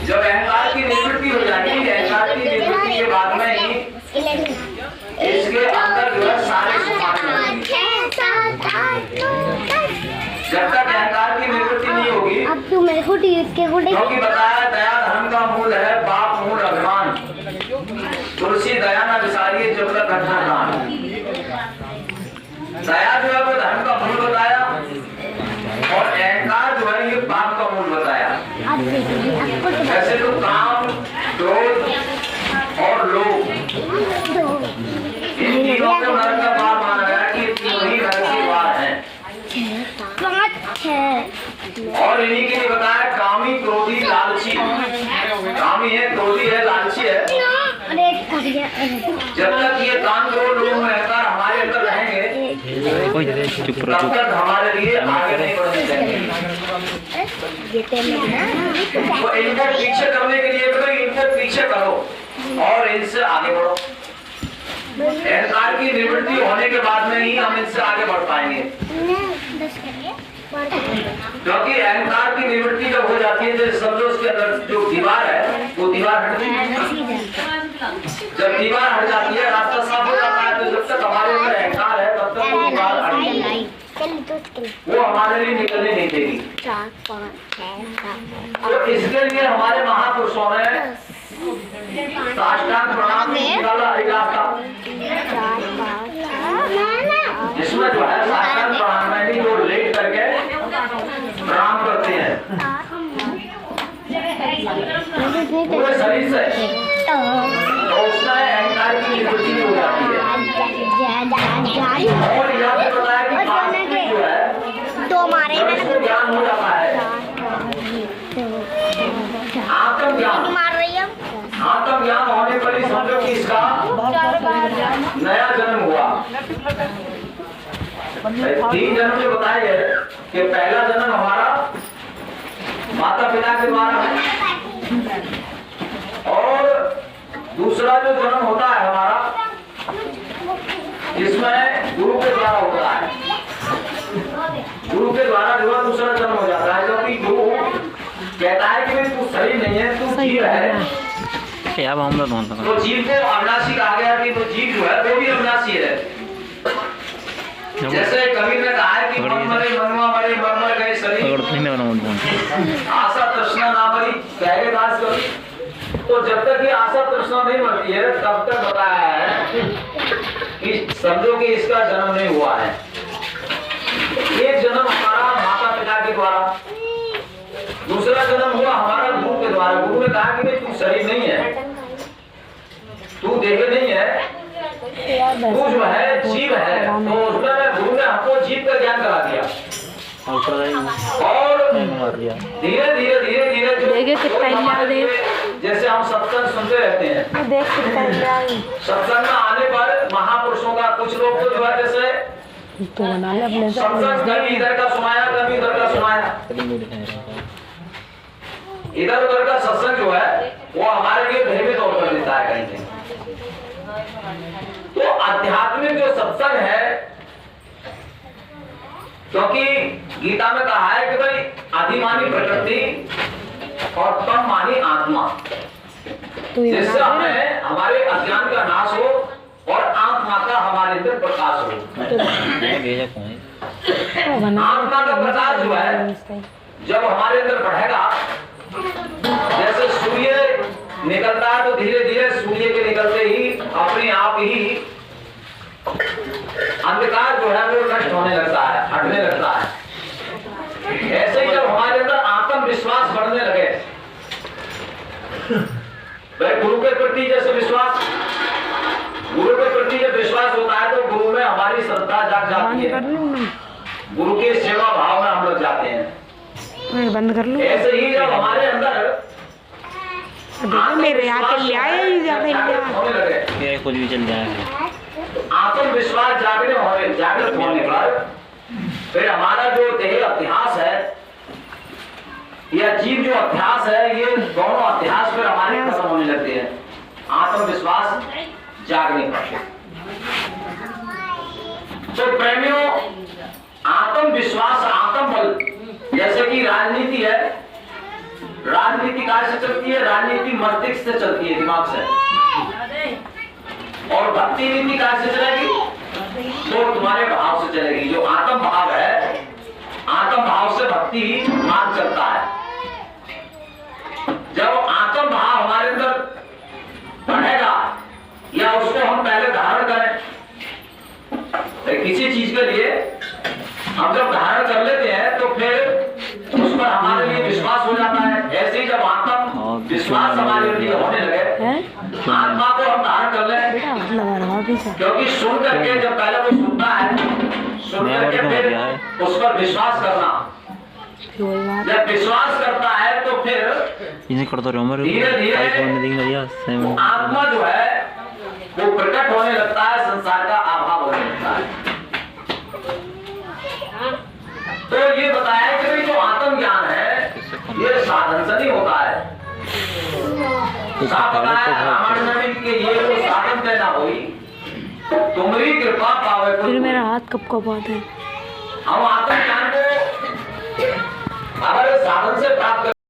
जब अहंकार की निवृत्ति हो जाएगी, अहंकार की निवृत्ति के बाद में ही इसके अंदर जो है सारे सुखाने लगेंगे। जब तक अहंकार की निवृत्ति नहीं होगी, अब तू मेरे को क्योंकि बताया दया धर्म का मूल है, पाप मूल अभिमान। तुलसी दया न विसारिए जब तक घटना प्राण। दया जो है वो धर्म का मूल बताया और अहंकार जो है ये पाप का मूल बताया। ऐसे तो काम, क्रोध और लोभ, इन तीनों को नरक का द्वार माना गया कि तीनों ही नरक के द्वार हैं। और इन्हीं के लिए बताया कामी, क्रोधी, लालची। कामी है, क्रोधी है, लालची है। जब तक ये काम क्रोध लोगों में अहंकार हमारे अंदर रहेंगे, तब तक हमारे लिए आगे नहीं बढ़ने देंगे। तो इनका पीछे करने के लिए तो इनको पीछे करो और इनसे आगे बढ़ो। अहंकार की निवृत्ति होने के बाद में ही हम इनसे आगे बढ़ पाएंगे, क्योंकि अहंकार की निवृत्ति जब हो जाती है, जैसे समझो उसके अंदर जो दीवार है वो दीवार हट जाती है। जब दीवार हट जाती है, रास्ता साफ हो जाता है। तो जब तक हमारे अंदर अहंकार है तब तक वो दीवार हटेगी, वो हमारे लिए निकलने नहीं देगी। तो इसके लिए हमारे महापुरुषों ने साष्टांग प्रणाम निकाला एक रास्ता, जिसमें जो है साष्टांग प्रणाम में भी जो लेट करके प्रणाम करते हैं पूरे शरीर से, तो उसमें अहंकार की निवृत्ति हो जाती है। और यहाँ पे बताया कि वास्तविक जो है तो हमारे उसको ज्ञान हो जाता है, आत्मज्ञान। आत्मज्ञान होने पर ही समझो कि इसका नया जन्म हुआ। 3 जन्म जो बताए गए कि पहला जन्म हमारा माता पिता के द्वारा है और दूसरा जो जन्म होता है हमारा, इसमें गुरु के द्वारा होता है। गुरु के द्वारा जो है दूसरा जन्म हो जाता है, क्योंकि गुरु कहता है कि तू सही नहीं है, तू जीव है। तो जीव को अविनाशी कहा गया कि तो जीव जो है वो भी अविनाशी है। जैसे कबीर ने कहा है कि मन मरे मनवा मरे मर मर गए शरीर, आशा तृष्णा ना मरी कहे दास कवि। तो जब तक ये आशा तृष्णा नहीं मरती है तब तक बताया है कि समझो कि इसका जन्म नहीं हुआ है। एक जन्म हमारा माता पिता के द्वारा, दूसरा जन्म हुआ हमारा गुरु के द्वारा। गुरु ने कहा कि तू शरीर नहीं है, तू देह नहीं है, तू जो है जीव है। तो उसमें गुरु ने हमको जीव का ज्ञान करा दिया और धीरे धीरे धीरे धीरे जो जैसे हम सत्संग सुनते रहते हैं, सत्संग में आने पर महापुरुषों का कुछ लोग तो जो है जैसे सत्संग कभी इधर का सुनाया कभी उधर का सुनाया, इधर उधर का सत्संग जो है वो हमारे लिए भयभीत तौर पर देता है कहीं कहीं। तो आध्यात्मिक जो सत्संग है, क्योंकि गीता में कहा है कि भाई आदिमानी प्रकृति और तम मानी आत्मा, जिससे हमें हमारे अज्ञान का नाश हो और आत्मा का हमारे अंदर प्रकाश हो। आत्मा का प्रकाश जो है जब हमारे अंदर बढ़ेगा, जैसे सूर्य निकलता है तो धीरे धीरे सूर्य के निकलते ही अपने आप ही अंधकार जो है वो नष्ट होने लगता है, हटने लगता है। ऐसे ही जब हमारे अंदर आत्मविश्वास बढ़ने लगे, भाई गुरु के प्रति जैसे विश्वास, गुरु के प्रति जब विश्वास होता है तो गुरु में हमारी श्रद्धा जाग जाती है, गुरु के सेवा भाव में हम लोग जाते हैं। बंद कर लो। ऐसे ही जब हमारे अंदर मेरे यहाँ के कुछ भी चल जाए, आत्मविश्वास जागृत होने पर फिर हमारा जो देह अभ्यास है या जीव जो अभ्यास है, ये दोनों अभ्यास फिर हमारे खत्म होने लगते हैं आत्मविश्वास जागने पर। तो प्रेमियों, आत्मविश्वास आत्मबल, जैसे कि राजनीति है, राजनीति कहाँ से चलती है? राजनीति मस्तिष्क से चलती है, दिमाग से। और भक्ति नीति कहाँ से चलेगी? तो तुम्हारे भाव से चलेगी। जो आत्म भाव है, आत्म भाव से भक्ति मार्ग चलता है। जब आत्म भाव हमारे अंदर बढ़ेगा या उसको हम पहले धारण करें, किसी चीज के लिए हम जब धारण कर लेते हैं तो फिर उस पर हमारे लिए विश्वास हो जाता है। ऐसे ही जब आत्मा विश्वास हमारे लिए होने लगे, आत्मा को हम धारण कर लें, क्योंकि सुन करके जब पहले वो सुनता है, सुन करके फिर उस पर विश्वास करना, जब विश्वास करता है तो फिर धीरे धीरे आत्मा जो है वो प्रकट होने लगता है, संसार का अभाव होने लगता है। तो ये बताया कि जो आत्म ज्ञान है ये साधन से नहीं होता है। साफ बताया रामायण में कि ये तो साधन कहना हुई, तुम्हारी कृपा पावे। फिर मेरा हाथ कब कब आता है? हम आत्म